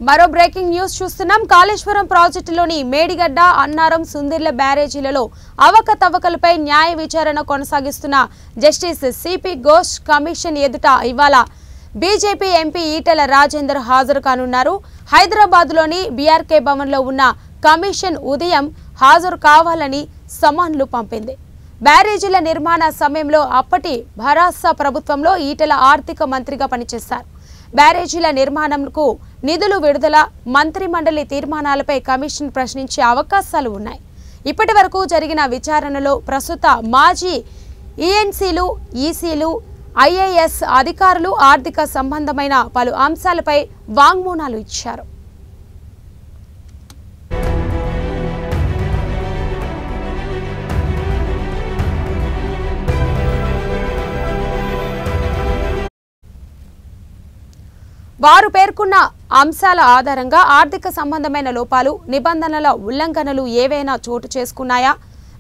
మరో breaking news చూస్తున్నాం. కాళేశ్వరం ప్రాజెక్టులోని మేడిగడ్డ, అన్నారం, సుందిర్ల బ్యారేజీలలో అవకతవకలపై న్యాయ విచారణ కొనసాగిస్తున్న జస్టిస్ సిపి ఘోష్ కమిషన్ ఎదుట ఇవాళ బీజేపీ ఎంపీ ఈటెల రాజేందర్ హాజరు కానున్నారు. హైదరాబాద్లోని బీఆర్కే భవన్లో ఉన్న కమిషన్ ఉదయం హాజరు కావాలని సమన్లు పంపింది. బ్యారేజీల నిర్మాణ సమయంలో అప్పటి భరాస ప్రభుత్వంలో ఈటెల ఆర్థిక మంత్రిగా పనిచేశారు. బ్యారేజీల నిర్మాణంకు నిధులు విడుదల, మంత్రి మండలి తీర్మానాలపై కమిషన్ ప్రశ్నించే అవకాశాలు ఉన్నాయి. ఇప్పటి వరకు జరిగిన విచారణలో ప్రస్తుత మాజీ ఈఎన్సీలు, ఈసీలు, ఐఏఎస్ అధికారులు ఆర్థిక సంబంధమైన పలు అంశాలపై వాంగ్మూలాలు ఇచ్చారు. వారు పేర్కొన్న అంశాల ఆధారంగా ఆర్థిక సంబంధమైన లోపాలు, నిబంధనల ఉల్లంఘనలు ఏవైనా చోటు చేసుకున్నాయా,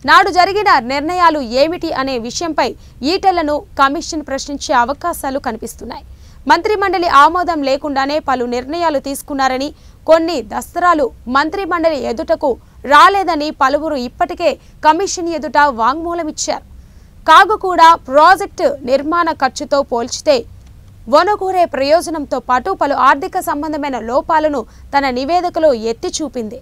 నాడు జరిగిన నిర్ణయాలు ఏమిటి అనే విషయంపై ఈటెలను కమిషన్ ప్రశ్నించే అవకాశాలు కనిపిస్తున్నాయి. మంత్రి మండలి ఆమోదం లేకుండానే పలు నిర్ణయాలు తీసుకున్నారని, కొన్ని దస్త్రాలు మంత్రి మండలి ఎదుటకు రాలేదని పలువురు ఇప్పటికే కమిషన్ ఎదుట వాంగ్మూలం ఇచ్చారు. కాగా కూడా ప్రాజెక్టు నిర్మాణ ఖర్చుతో పోల్చితే వనగూరే ప్రయోజనంతో పాటు పలు ఆర్థిక సంబంధమైన లోపాలను తన నివేదికలో ఎత్తి చూపింది.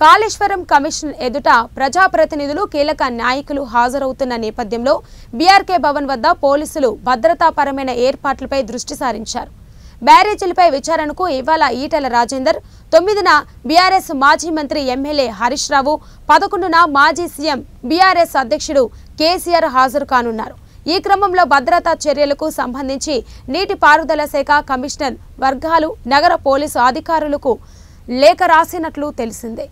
కాళేశ్వరం కమిషన్ ఎదుట ప్రజాప్రతినిధులు, కీలక నాయకులు హాజరవుతున్న నేపథ్యంలో బీఆర్కే భవన్ వద్ద పోలీసులు భద్రతాపరమైన ఏర్పాట్లపై దృష్టి సారించారు. బ్యారేజీలపై విచారణకు ఇవాళ ఈటెల రాజేందర్, 9న బీఆర్ఎస్ మాజీ మంత్రి ఎమ్మెల్యే హరీష్ రావు, 11న మాజీ సీఎం బీఆర్ఎస్ అధ్యక్షుడు కేసీఆర్ హాజరు కానున్నారు. ఈ క్రమంలో భద్రతా చర్యలకు సంబంధించి నీటిపారుదల శాఖ కమిషనర్ వర్గాలు నగర పోలీసు అధికారులకు లేఖ రాసినట్లు తెలిసిందే.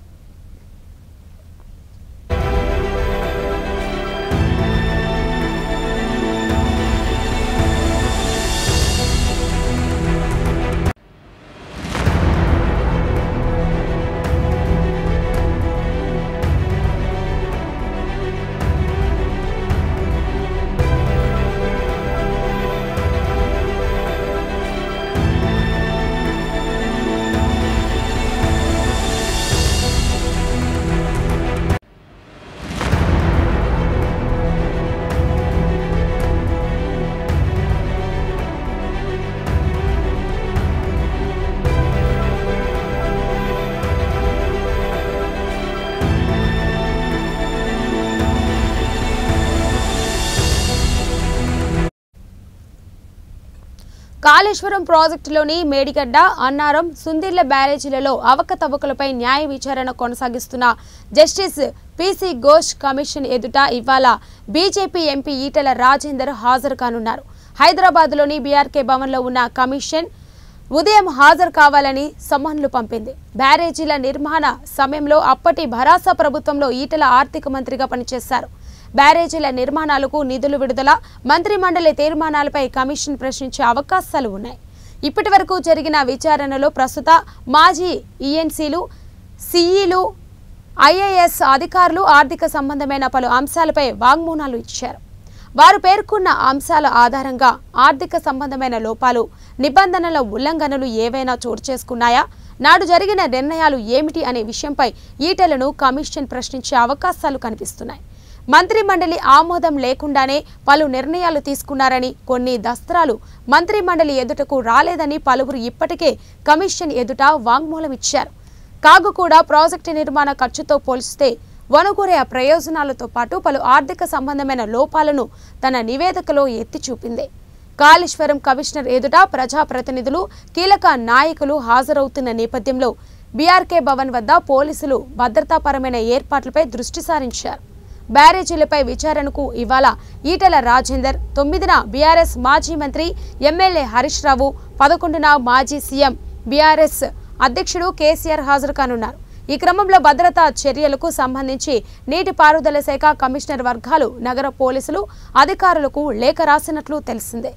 కాళేశ్వరం ప్రాజెక్టులోని మేడిగడ్డ, అన్నారం, సుందిర్ల బ్యారేజీలలో అవకతవకలపై న్యాయ విచారణ కొనసాగిస్తున్న జస్టిస్ పిసి ఘోష్ కమిషన్ ఎదుట ఇవాళ బీజేపీ ఎంపీ ఈటెల రాజేందర్ హాజరు కానున్నారు. హైదరాబాద్లోని బీఆర్కే భవన్లో ఉన్న కమిషన్ ఉదయం హాజరు కావాలని సమన్లు పంపింది. బ్యారేజీల నిర్మాణ సమయంలో అప్పటి భరాస ప్రభుత్వంలో ఈటెల ఆర్థిక మంత్రిగా పనిచేశారు. బ్యారేజీల నిర్మాణాలకు నిధులు విడుదల, మంత్రి మండలి తీర్మానాలపై కమిషన్ ప్రశ్నించే అవకాశాలు ఉన్నాయి. ఇప్పటి వరకు జరిగిన విచారణలో ప్రస్తుత మాజీ ఈఎన్సీలు, సిఈలు, ఐఏఎస్ అధికారులు ఆర్థిక సంబంధమైన పలు అంశాలపై వాంగ్మూలాలు ఇచ్చారు. వారు పేర్కొన్న అంశాల ఆధారంగా ఆర్థిక సంబంధమైన లోపాలు, నిబంధనల ఉల్లంఘనలు ఏవైనా చోటు చేసుకున్నాయా, నాడు జరిగిన నిర్ణయాలు ఏమిటి అనే విషయంపై ఈటెలను కమిషన్ ప్రశ్నించే అవకాశాలు కనిపిస్తున్నాయి. మంత్రి మండలి ఆమోదం లేకుండానే పలు నిర్ణయాలు తీసుకున్నారని, కొన్ని దస్త్రాలు మంత్రి మండలి ఎదుటకు రాలేదని పలువురు ఇప్పటికే కమిషన్ ఎదుట వాంగ్మూలం ఇచ్చారు. కాగా కూడా ప్రాజెక్టు నిర్మాణ ఖర్చుతో పోల్చితే వనగూరే ప్రయోజనాలతో పాటు పలు ఆర్థిక సంబంధమైన లోపాలను తన నివేదికలో ఎత్తి చూపింది. కాళేశ్వరం కమిషనర్ ఎదుట ప్రజాప్రతినిధులు, కీలక నాయకులు హాజరవుతున్న నేపథ్యంలో బీఆర్కే భవన్ వద్ద పోలీసులు భద్రతాపరమైన ఏర్పాట్లపై దృష్టి సారించారు. బ్యారేజీలపై విచారణకు ఇవాళ ఈటెల రాజేందర్, 9న బీఆర్ఎస్ మాజీ మంత్రి ఎమ్మెల్యే హరీష్ రావు, 11న మాజీ సీఎం బీఆర్ఎస్ అధ్యక్షుడు కేసీఆర్ హాజరు కానున్నారు. ఈ క్రమంలో భద్రతా చర్యలకు సంబంధించి నీటిపారుదల శాఖ కమిషనర్ వర్గాలు నగర పోలీసులు అధికారులకు లేఖ రాసినట్లు తెలిసిందే.